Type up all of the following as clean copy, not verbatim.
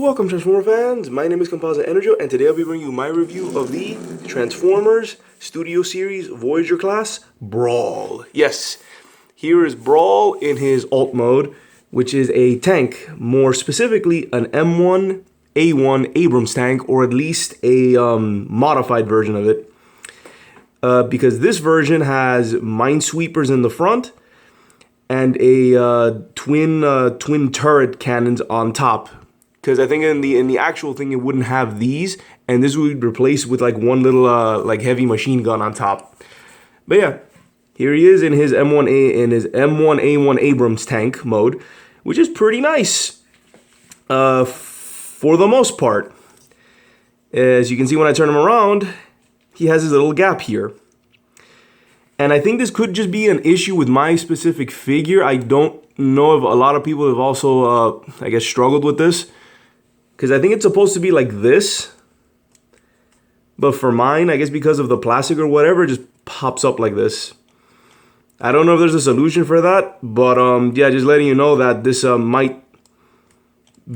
Welcome Transformer fans, my name is Composite Enerjoe and today I'll be bringing you my review of the Transformers Studio Series Voyager class Brawl. Yes, here is Brawl in his alt mode, which is a tank, more specifically an M1A1 Abrams tank, or at least a modified version of it. Because this version has minesweepers in the front and a twin turret cannons on top. Because I think in the actual thing it wouldn't have these, and this would be replaced with like one little like heavy machine gun on top. But yeah, here he is in his M1A1 Abrams tank mode, which is pretty nice for the most part. As you can see when I turn him around, he has his little gap here. And I think this could just be an issue with my specific figure. I don't know if a lot of people have also, I guess, struggled with this. Because I think it's supposed to be like this. But for mine, I guess because of the plastic or whatever, it just pops up like this. I don't know if there's a solution for that. But yeah, just letting you know that this might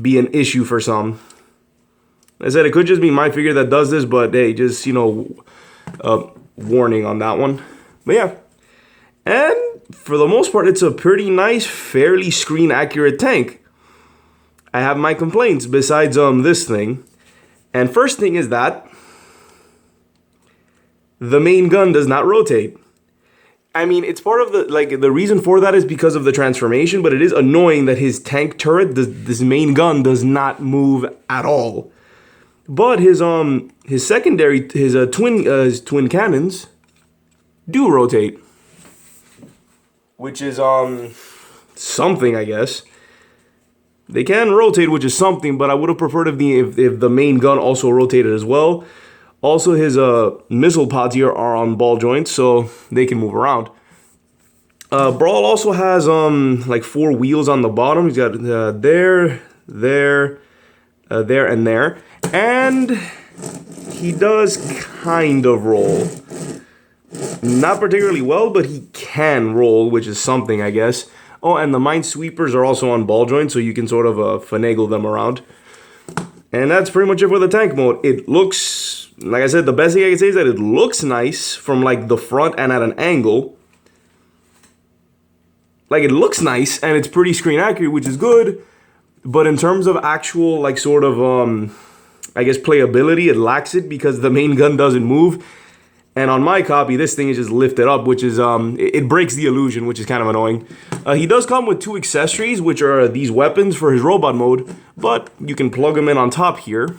be an issue for some. Like I said, it could just be my figure that does this. But hey, just, you know, warning on that one. But yeah, and for the most part, it's a pretty nice, fairly screen accurate tank. I have my complaints besides this thing. And first thing is that the main gun does not rotate. I mean, it's part of the reason for that is because of the transformation, but it is annoying that his tank turret, this main gun, does not move at all. But his secondary, his twin cannons do rotate, which is something, I guess. They can rotate, which is something, but I would have preferred if the main gun also rotated as well. Also, his missile pods here are on ball joints, so they can move around. Brawl also has like 4 wheels on the bottom. He's got there, and there, and he does kind of roll. Not particularly well, but he can roll, which is something, I guess. Oh, and the minesweepers are also on ball joints, so you can sort of finagle them around. And that's pretty much it for the tank mode. It looks, like I said, the best thing I can say is that it looks nice from like the front and at an angle. Like, it looks nice, and it's pretty screen accurate, which is good. But in terms of actual, like, sort of, I guess, playability, it lacks it because the main gun doesn't move. And on my copy, this thing is just lifted up, which is, it breaks the illusion, which is kind of annoying. He does come with 2 accessories, which are these weapons for his robot mode, but you can plug them in on top here.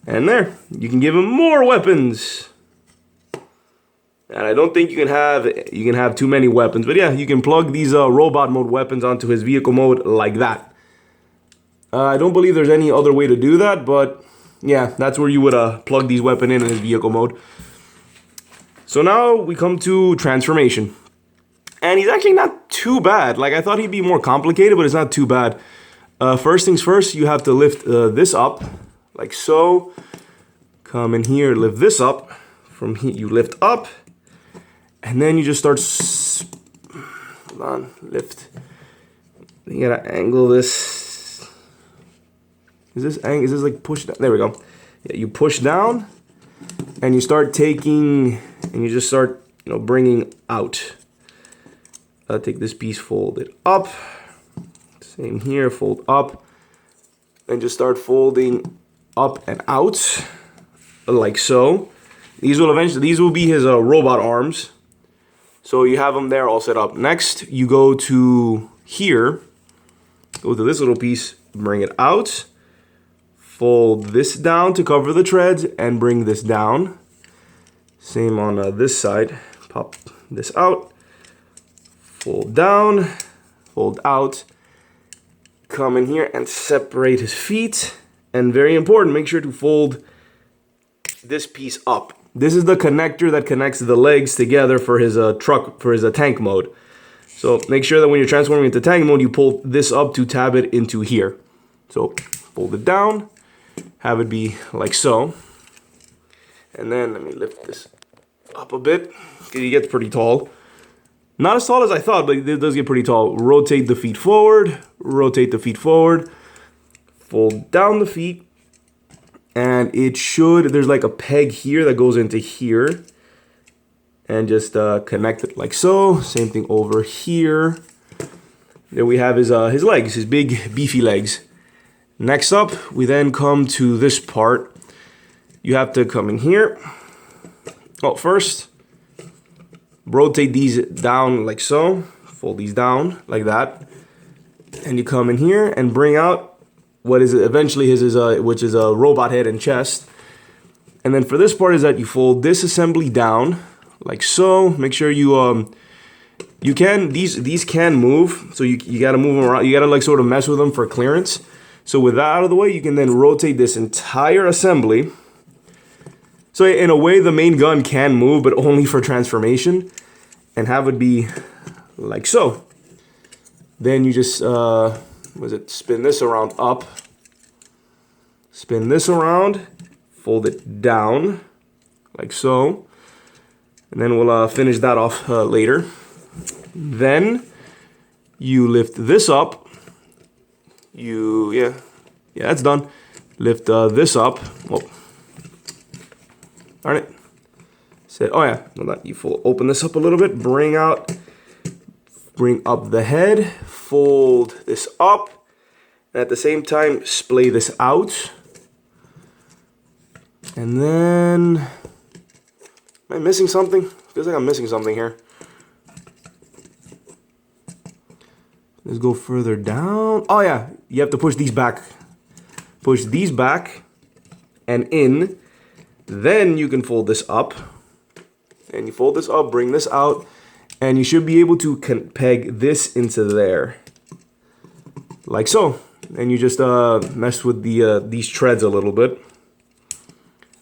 And there, you can give him more weapons. And I don't think you can have too many weapons, but yeah, you can plug these robot mode weapons onto his vehicle mode like that. I don't believe there's any other way to do that, but yeah, that's where you would plug these weapons in his vehicle mode. So now we come to transformation. And he's actually not too bad. Like, I thought he'd be more complicated, but it's not too bad. First things first, you have to lift this up, like so. Come in here, lift this up. From here, you lift up. And then you just start, hold on, lift. You gotta angle this. Is this like push down? There we go. Yeah, you push down and you start taking, and you just start, you know, bringing out. Take this piece, fold it up. Same here, fold up. And just start folding up and out, like so. These will be his robot arms. So you have them there all set up. Next, you go to here, go to this little piece, bring it out. Fold this down to cover the treads and bring this down. Same on this side. Pop this out. Fold down. Fold out. Come in here and separate his feet. And very important, make sure to fold this piece up. This is the connector that connects the legs together for his tank mode. So make sure that when you're transforming into tank mode, you pull this up to tab it into here. So fold it down. Have it be like so. And then let me lift this up a bit because he gets pretty tall. Not as tall as I thought, but it does get pretty tall. Rotate the feet forward, rotate the feet forward, fold down the feet, and it should, there's like a peg here that goes into here, and just connect it like so. Same thing over here. There we have his legs, his big beefy legs. Next up, we then come to this part. You have to come in here. Oh, first, rotate these down like so. Fold these down like that. And you come in here and bring out what is eventually which is a robot head and chest. And then for this part is that you fold this assembly down like so. Make sure you can, these can move, so you gotta move them around. You gotta like sort of mess with them for clearance. So with that out of the way, you can then rotate this entire assembly. So in a way, the main gun can move, but only for transformation, and have it be like so. Then you just, spin this around up, spin this around, fold it down like so, and then we'll finish that off later. Then you lift this up. Yeah, that's done. Lift this up. Oh, darn it. Oh yeah, you open this up a little bit. Bring up the head. Fold this up, and at the same time splay this out. And then, am I missing something? Feels like I'm missing something here. Let's go further down. Oh yeah, you have to push these back. Push these back and in. Then you can fold this up. And you fold this up, bring this out, and you should be able to peg this into there. Like so. And you just mess with these treads a little bit.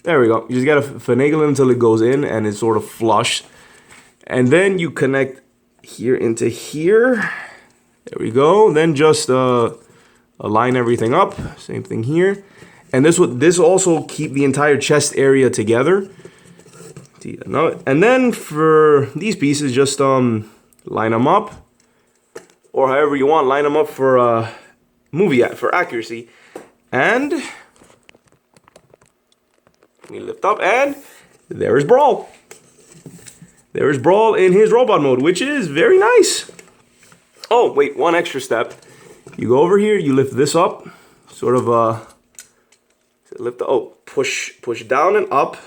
There we go. You just gotta finagle it until it goes in and it's sort of flush. And then you connect here into here. There we go. Then just align everything up. Same thing here. And this also keep the entire chest area together. And then for these pieces, just line them up, or however you want. Line them up for for accuracy. And we lift up, and there is Brawl. There is Brawl in his robot mode, which is very nice. Oh, wait, one extra step. You go over here, you lift this up, sort of, push down and up.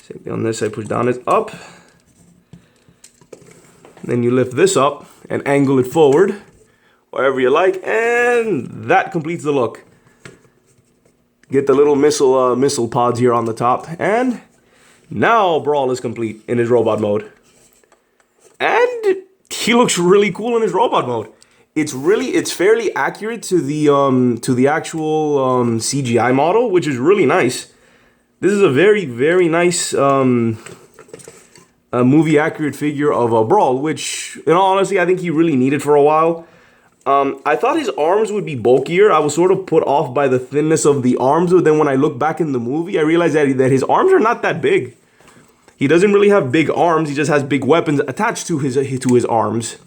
Same thing on this side, push down and up. Then you lift this up and angle it forward, wherever you like, and that completes the look. Get the little missile pods here on the top, and now Brawl is complete in his robot mode. And he looks really cool in his robot mode. It's fairly accurate to the actual CGI model, which is really nice. This is a very, very nice movie accurate figure of a Brawl, which in all honesty I think he really needed for a while. I thought his arms would be bulkier. I was sort of put off by the thinness of the arms, but then when I look back in the movie, I realized that his arms are not that big. He doesn't really have big arms. He just has big weapons attached to his arms.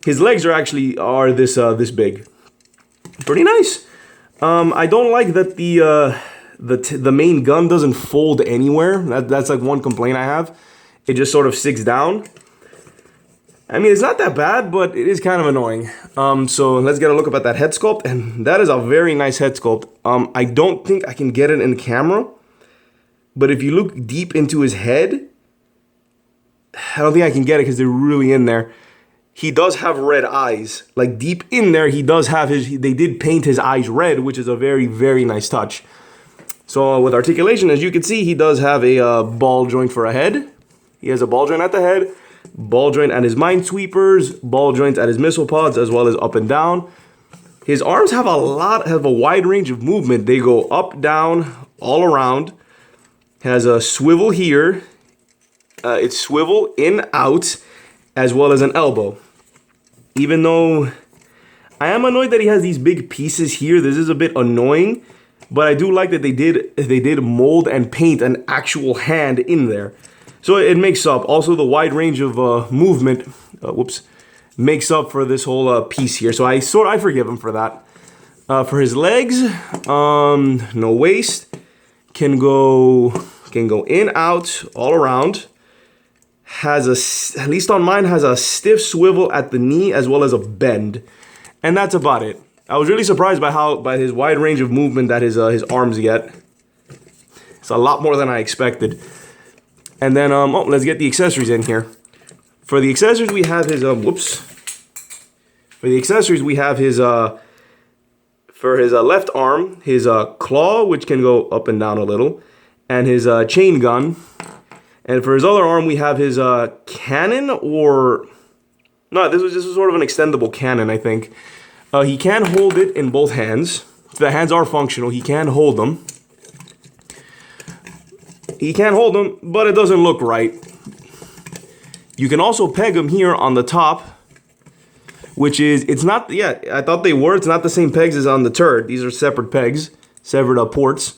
His legs are this big. Pretty nice. I don't like that the main gun doesn't fold anywhere. That's like one complaint I have. It just sort of sticks down. I mean, it's not that bad, but it is kind of annoying. So let's get a look at that head sculpt, and that is a very nice head sculpt. I don't think I can get it in camera, but if you look deep into his head, I don't think I can get it because they're really in there. He does have red eyes. Like deep in there, he does have they did paint his eyes red, which is a very, very nice touch. So with articulation, as you can see, he does have a ball joint for a head. He has a ball joint at the head, ball joint at his minesweepers, ball joint at his missile pods, as well as up and down. His arms have a wide range of movement. They go up, down, all around. Has a swivel here. It's swivel in, out, as well as an elbow. Even though I am annoyed that he has these big pieces here. This is a bit annoying, but I do like that they did mold and paint an actual hand in there. So it makes up. Also, the wide range of movement, makes up for this whole piece here. So I forgive him for that. For his legs, no waist, can go in, out, all around. Has at least on mine, has a stiff swivel at the knee as well as a bend, and that's about it. I was really surprised by his wide range of movement that his arms get. It's a lot more than I expected. And then let's get the accessories in here. For the accessories we have his for his left arm, his claw, which can go up and down a little, and his chain gun. And for his other arm, we have his cannon, or no, this was sort of an extendable cannon, I think. He can hold it in both hands. The hands are functional. He can hold them. But it doesn't look right. You can also peg them here on the top, which is, it's not, yeah, I thought they were. It's not the same pegs as on the turret. These are separate pegs, severed ports.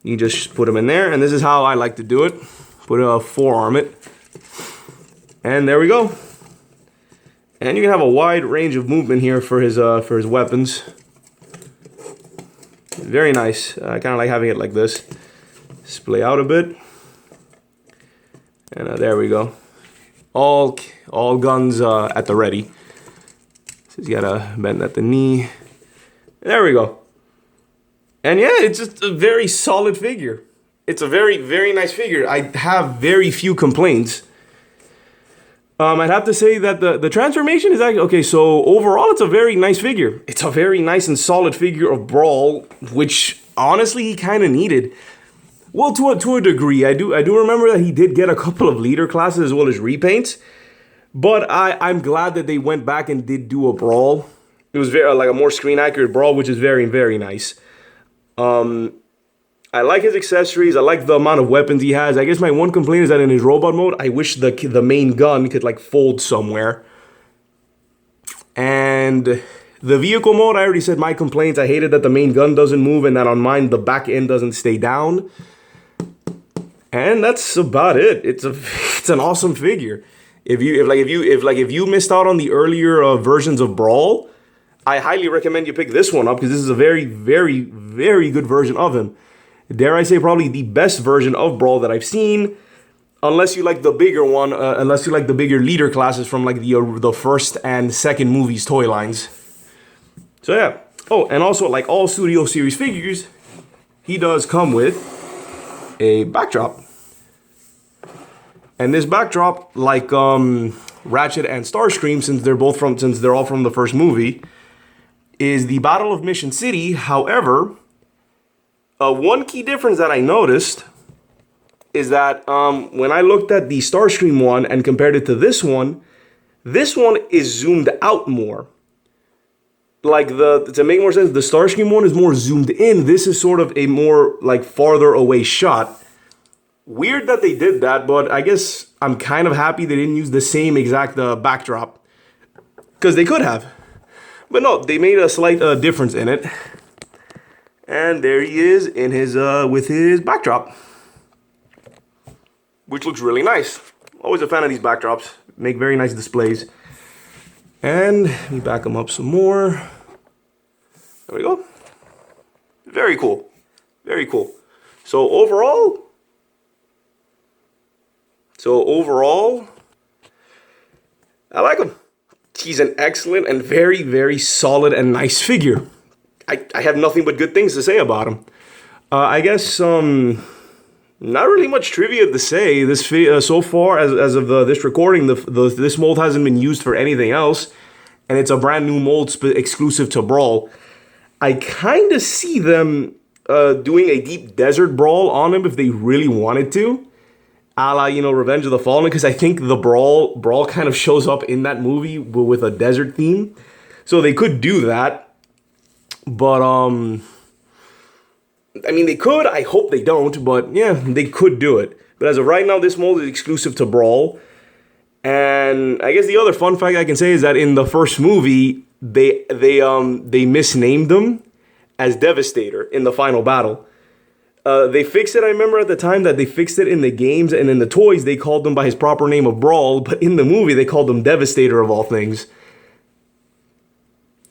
You just put them in there, and this is how I like to do it. Put a forearm it, and there we go. And you can have a wide range of movement here for his weapons. Very nice. I kind of like having it like this. Splay out a bit, and there we go. All guns at the ready. So he's got a bend at the knee. There we go. And yeah, it's just a very solid figure. It's a very, very nice figure. I have very few complaints. I'd have to say that the transformation is actually, okay, so overall it's a very nice figure. It's a very nice and solid figure of Brawl, which honestly he kind of needed. Well, to a degree. I do remember that he did get a couple of leader classes as well as repaints. But I'm glad that they went back and did do a Brawl. It was very like a more screen accurate Brawl, which is very, very nice. I like his accessories. I like the amount of weapons he has. I guess my one complaint is that in his robot mode, I wish the main gun could like fold somewhere. And the vehicle mode, I already said my complaints. I hated that the main gun doesn't move and that on mine the back end doesn't stay down. And that's about it. It's an awesome figure. If you missed out on the earlier versions of Brawl, I highly recommend you pick this one up because this is a very, very, very good version of him. Dare I say, probably the best version of Brawl that I've seen, unless you like the bigger one, unless you like the bigger leader classes from like the first and second movies toy lines. So yeah. Oh, and also like all Studio Series figures, he does come with a backdrop. And this backdrop, like Ratchet and Starscream, since they're all from the first movie, is the Battle of Mission City. However, one key difference that I noticed is that when I looked at the Starscream one and compared it to this one is zoomed out more. Like to make more sense, the Starscream one is more zoomed in. This is sort of a more like farther away shot. Weird that they did that, but I guess I'm kind of happy they didn't use the same exact backdrop, because they could have. But no, they made a slight difference in it. And there he is in his with his backdrop, which looks really nice. Always a fan of these backdrops. Make very nice displays. And let me back them up some more. There we go. Very cool. Very cool. So overall, I like him. He's an excellent and very, very solid and nice figure. I have nothing but good things to say about him. I guess not really much trivia to say. This so far as of this recording, this mold hasn't been used for anything else, and it's a brand new mold exclusive to Brawl. I kind of see them doing a deep desert Brawl on him if they really wanted to, a la Revenge of the Fallen, because I think the Brawl kind of shows up in that movie with a desert theme, so they could do that. But, I mean, they could. I hope they don't. But, yeah, they could do it. But as of right now, this mold is exclusive to Brawl. And I guess the other fun fact I can say is that in the first movie, they misnamed them as Devastator in the final battle. They fixed it. I remember at the time that they fixed it in the games, and in the toys they called him by his proper name of Brawl, but in the movie they called him Devastator of all things.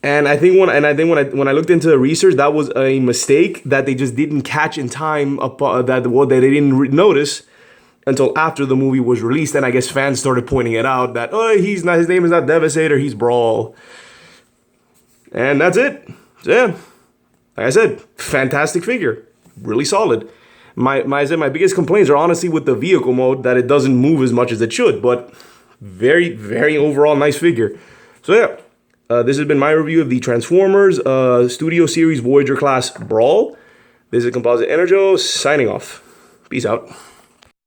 And I think when I looked into the research, that was a mistake that they just didn't catch in time. That they didn't notice until after the movie was released, and I guess fans started pointing it out that he's not, his name is not Devastator, he's Brawl. And that's it. So yeah, like I said, fantastic figure, really solid. My biggest complaints are honestly with the vehicle mode, that it doesn't move as much as it should, but very, very overall nice figure. So yeah. This has been my review of the Transformers Studio Series Voyager class Brawl. This is Composite Enerjoe signing off. Peace out.